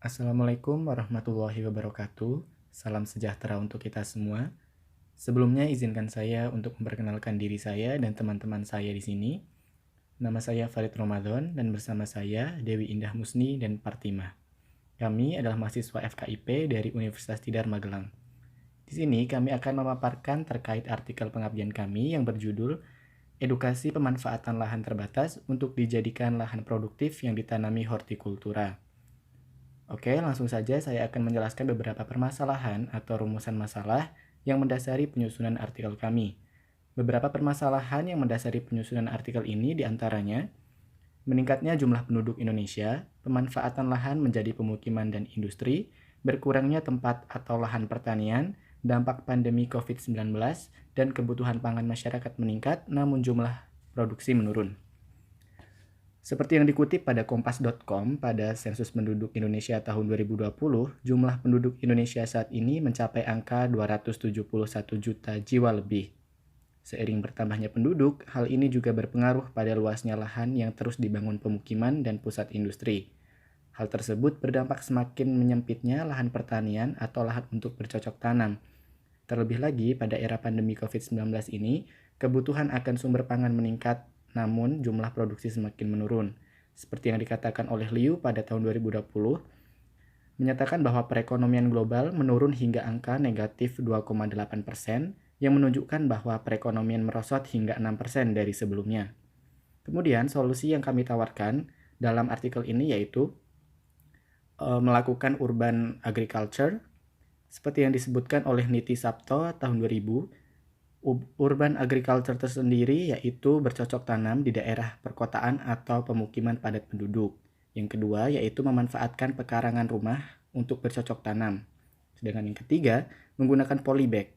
Assalamualaikum warahmatullahi wabarakatuh. Salam sejahtera untuk kita semua. Sebelumnya izinkan saya untuk memperkenalkan diri saya dan teman-teman saya di sini. Nama saya Farid Ramadan dan bersama saya Dewi Indah Musni dan Partimah. Kami adalah mahasiswa FKIP dari Universitas Tidar Magelang. Di sini kami akan memaparkan terkait artikel pengabdian kami yang berjudul Edukasi Pemanfaatan Lahan Terbatas untuk Dijadikan Lahan Produktif yang Ditanami Hortikultura. Oke, langsung saja saya akan menjelaskan beberapa permasalahan atau rumusan masalah yang mendasari penyusunan artikel kami. Beberapa permasalahan yang mendasari penyusunan artikel ini diantaranya meningkatnya jumlah penduduk Indonesia, pemanfaatan lahan menjadi pemukiman dan industri, berkurangnya tempat atau lahan pertanian, dampak pandemi COVID-19, dan kebutuhan pangan masyarakat meningkat namun jumlah produksi menurun. Seperti yang dikutip pada kompas.com pada sensus penduduk Indonesia tahun 2020, jumlah penduduk Indonesia saat ini mencapai angka 271 juta jiwa lebih. Seiring bertambahnya penduduk, hal ini juga berpengaruh pada luasnya lahan yang terus dibangun pemukiman dan pusat industri. Hal tersebut berdampak semakin menyempitnya lahan pertanian atau lahan untuk bercocok tanam. Terlebih lagi, pada era pandemi COVID-19 ini, kebutuhan akan sumber pangan meningkat, namun jumlah produksi semakin menurun. Seperti yang dikatakan oleh Liu pada tahun 2020, menyatakan bahwa perekonomian global menurun hingga angka negatif 2,8%, yang menunjukkan bahwa perekonomian merosot hingga 6% dari sebelumnya. Kemudian, solusi yang kami tawarkan dalam artikel ini yaitu melakukan urban agriculture, seperti yang disebutkan oleh Niti Sabto tahun 2000, urban agriculture tersendiri yaitu bercocok tanam di daerah perkotaan atau pemukiman padat penduduk. Yang kedua yaitu memanfaatkan pekarangan rumah untuk bercocok tanam. Sedangkan yang ketiga, menggunakan polybag.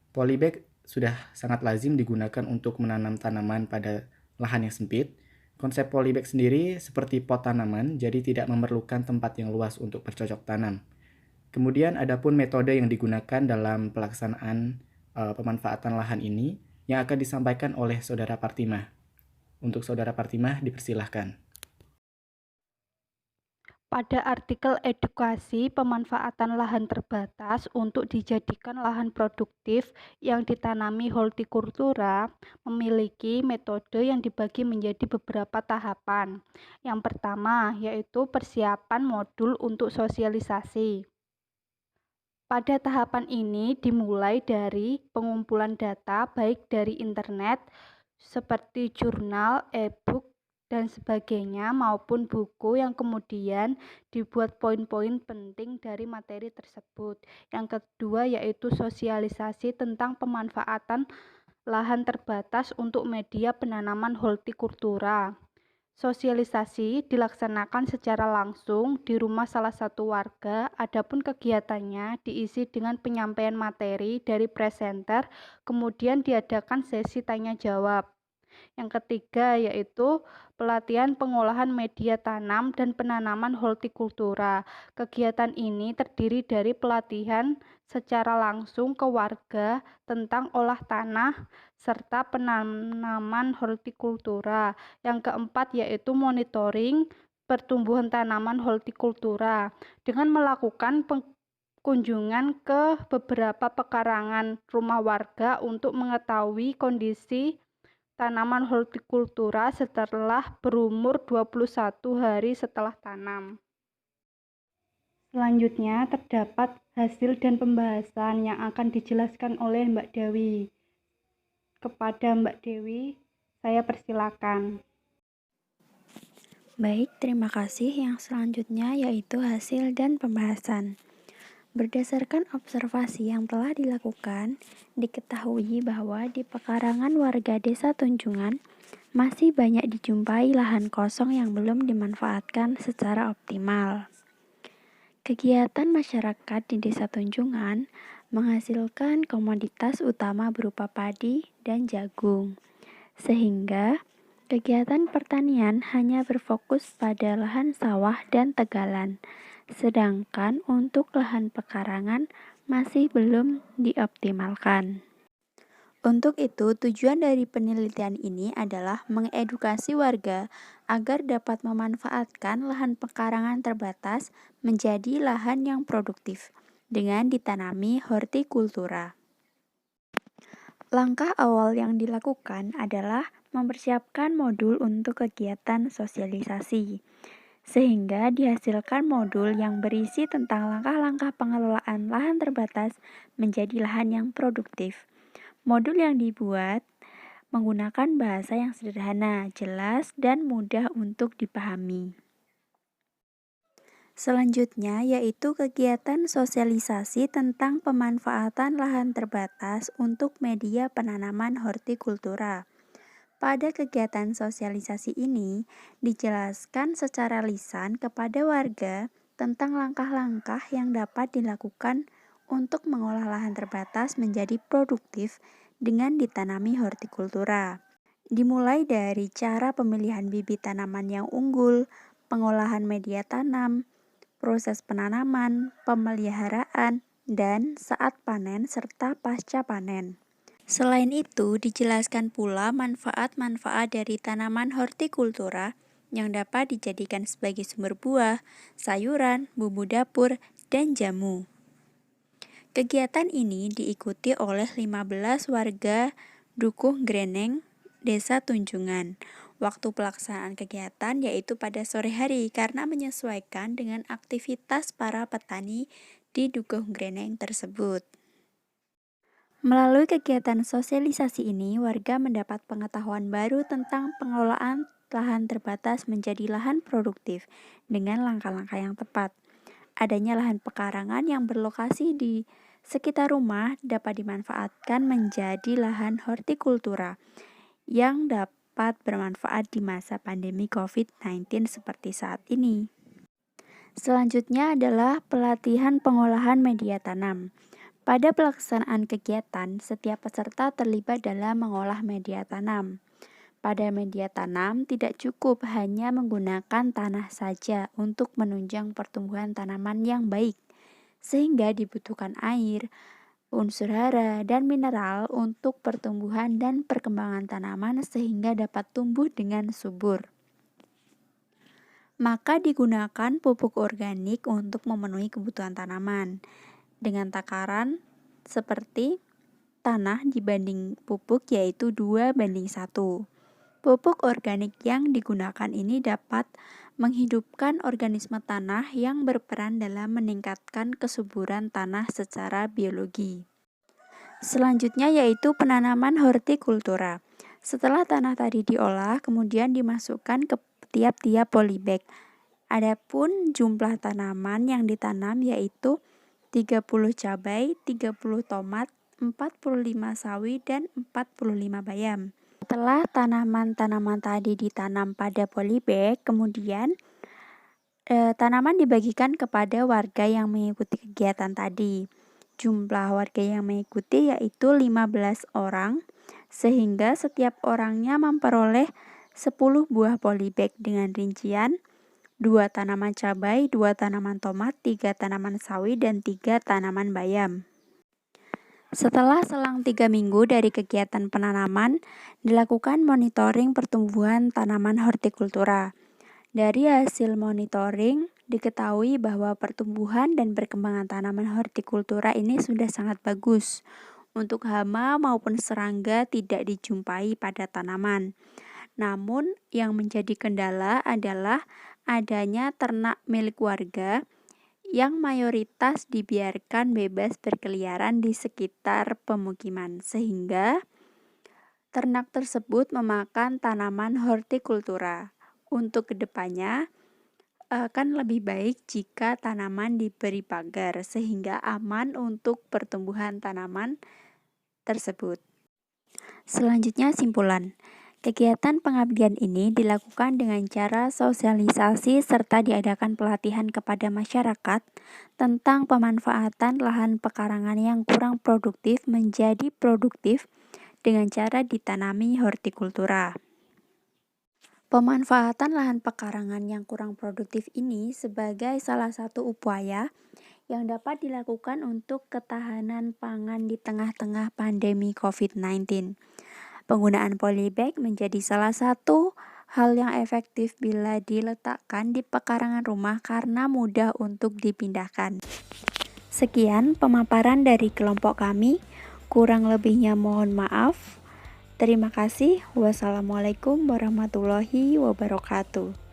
Polybag sudah sangat lazim digunakan untuk menanam tanaman pada lahan yang sempit. Konsep polybag sendiri seperti pot tanaman, jadi tidak memerlukan tempat yang luas untuk bercocok tanam. Kemudian ada pun metode yang digunakan dalam pelaksanaan pemanfaatan lahan ini yang akan disampaikan oleh Saudara Partimah. Untuk Saudara Partimah dipersilahkan. Pada artikel edukasi pemanfaatan lahan terbatas untuk dijadikan lahan produktif yang ditanami hortikultura memiliki metode yang dibagi menjadi beberapa tahapan. Yang pertama yaitu persiapan modul untuk sosialisasi. Pada tahapan ini dimulai dari pengumpulan data baik dari internet seperti jurnal, e-book, dan sebagainya maupun buku yang kemudian dibuat poin-poin penting dari materi tersebut. Yang kedua yaitu sosialisasi tentang pemanfaatan lahan terbatas untuk media penanaman hortikultura. Sosialisasi dilaksanakan secara langsung di rumah salah satu warga, adapun kegiatannya diisi dengan penyampaian materi dari presenter, kemudian diadakan sesi tanya jawab. Yang ketiga yaitu pelatihan pengolahan media tanam dan penanaman hortikultura. Kegiatan ini terdiri dari pelatihan secara langsung ke warga tentang olah tanah serta penanaman hortikultura. Yang keempat yaitu monitoring pertumbuhan tanaman hortikultura dengan melakukan kunjungan ke beberapa pekarangan rumah warga untuk mengetahui kondisi tanaman hortikultura setelah berumur 21 hari setelah tanam. Selanjutnya terdapat hasil dan pembahasan yang akan dijelaskan oleh Mbak Dewi. Kepada Mbak Dewi, saya persilakan. Baik, terima kasih. Yang selanjutnya yaitu hasil dan pembahasan. Berdasarkan observasi yang telah dilakukan, diketahui bahwa di pekarangan warga Desa Tunjungan masih banyak dijumpai lahan kosong yang belum dimanfaatkan secara optimal. Kegiatan masyarakat di Desa Tunjungan menghasilkan komoditas utama berupa padi dan jagung, sehingga kegiatan pertanian hanya berfokus pada lahan sawah dan tegalan. Sedangkan untuk lahan pekarangan masih belum dioptimalkan. Untuk itu, tujuan dari penelitian ini adalah mengedukasi warga agar dapat memanfaatkan lahan pekarangan terbatas menjadi lahan yang produktif dengan ditanami hortikultura. Langkah awal yang dilakukan adalah mempersiapkan modul untuk kegiatan sosialisasi, sehingga dihasilkan modul yang berisi tentang langkah-langkah pengelolaan lahan terbatas menjadi lahan yang produktif. Modul yang dibuat menggunakan bahasa yang sederhana, jelas, dan mudah untuk dipahami. Selanjutnya yaitu kegiatan sosialisasi tentang pemanfaatan lahan terbatas untuk media penanaman hortikultura. Pada kegiatan sosialisasi ini, dijelaskan secara lisan kepada warga tentang langkah-langkah yang dapat dilakukan untuk mengolah lahan terbatas menjadi produktif dengan ditanami hortikultura. Dimulai dari cara pemilihan bibit tanaman yang unggul, pengolahan media tanam, proses penanaman, pemeliharaan, dan saat panen serta pasca panen. Selain itu, dijelaskan pula manfaat-manfaat dari tanaman hortikultura yang dapat dijadikan sebagai sumber buah, sayuran, bumbu dapur, dan jamu. Kegiatan ini diikuti oleh 15 warga Dukuh Greneng, Desa Tunjungan. Waktu pelaksanaan kegiatan yaitu pada sore hari karena menyesuaikan dengan aktivitas para petani di Dukuh Greneng tersebut. Melalui kegiatan sosialisasi ini, warga mendapat pengetahuan baru tentang pengelolaan lahan terbatas menjadi lahan produktif dengan langkah-langkah yang tepat. Adanya lahan pekarangan yang berlokasi di sekitar rumah dapat dimanfaatkan menjadi lahan hortikultura yang dapat bermanfaat di masa pandemi COVID-19 seperti saat ini. Selanjutnya adalah pelatihan pengolahan media tanam. Pada pelaksanaan kegiatan, setiap peserta terlibat dalam mengolah media tanam. Pada media tanam, tidak cukup hanya menggunakan tanah saja untuk menunjang pertumbuhan tanaman yang baik, sehingga dibutuhkan air, unsur hara, dan mineral untuk pertumbuhan dan perkembangan tanaman sehingga dapat tumbuh dengan subur. Maka digunakan pupuk organik untuk memenuhi kebutuhan tanaman dengan takaran seperti tanah dibanding pupuk yaitu 2:1. Pupuk organik yang digunakan ini dapat menghidupkan organisme tanah yang berperan dalam meningkatkan kesuburan tanah secara biologi. Selanjutnya yaitu penanaman hortikultura. Setelah tanah tadi diolah, kemudian dimasukkan ke tiap-tiap polybag. Adapun jumlah tanaman yang ditanam yaitu 30 cabai, 30 tomat, 45 sawi, dan 45 bayam. Setelah tanaman-tanaman tadi ditanam pada polybag, kemudian tanaman dibagikan kepada warga yang mengikuti kegiatan tadi. Jumlah warga yang mengikuti yaitu 15 orang, sehingga setiap orangnya memperoleh 10 buah polybag dengan rincian 2 tanaman cabai, 2 tanaman tomat, 3 tanaman sawi, dan 3 tanaman bayam. Setelah selang 3 minggu dari kegiatan penanaman, dilakukan monitoring pertumbuhan tanaman hortikultura. Dari hasil monitoring, diketahui bahwa pertumbuhan dan perkembangan tanaman hortikultura ini sudah sangat bagus. Untuk hama maupun serangga tidak dijumpai pada tanaman. Namun, yang menjadi kendala adalah adanya ternak milik warga yang mayoritas dibiarkan bebas berkeliaran di sekitar pemukiman, sehingga ternak tersebut memakan tanaman hortikultura. Untuk kedepannya, akan lebih baik jika tanaman diberi pagar, sehingga aman untuk pertumbuhan tanaman tersebut. Selanjutnya simpulan. Kegiatan pengabdian ini dilakukan dengan cara sosialisasi serta diadakan pelatihan kepada masyarakat tentang pemanfaatan lahan pekarangan yang kurang produktif menjadi produktif dengan cara ditanami hortikultura. Pemanfaatan lahan pekarangan yang kurang produktif ini sebagai salah satu upaya yang dapat dilakukan untuk ketahanan pangan di tengah-tengah pandemi COVID-19. Penggunaan polybag menjadi salah satu hal yang efektif bila diletakkan di pekarangan rumah karena mudah untuk dipindahkan. Sekian pemaparan dari kelompok kami. Kurang lebihnya mohon maaf. Terima kasih. Wassalamualaikum warahmatullahi wabarakatuh.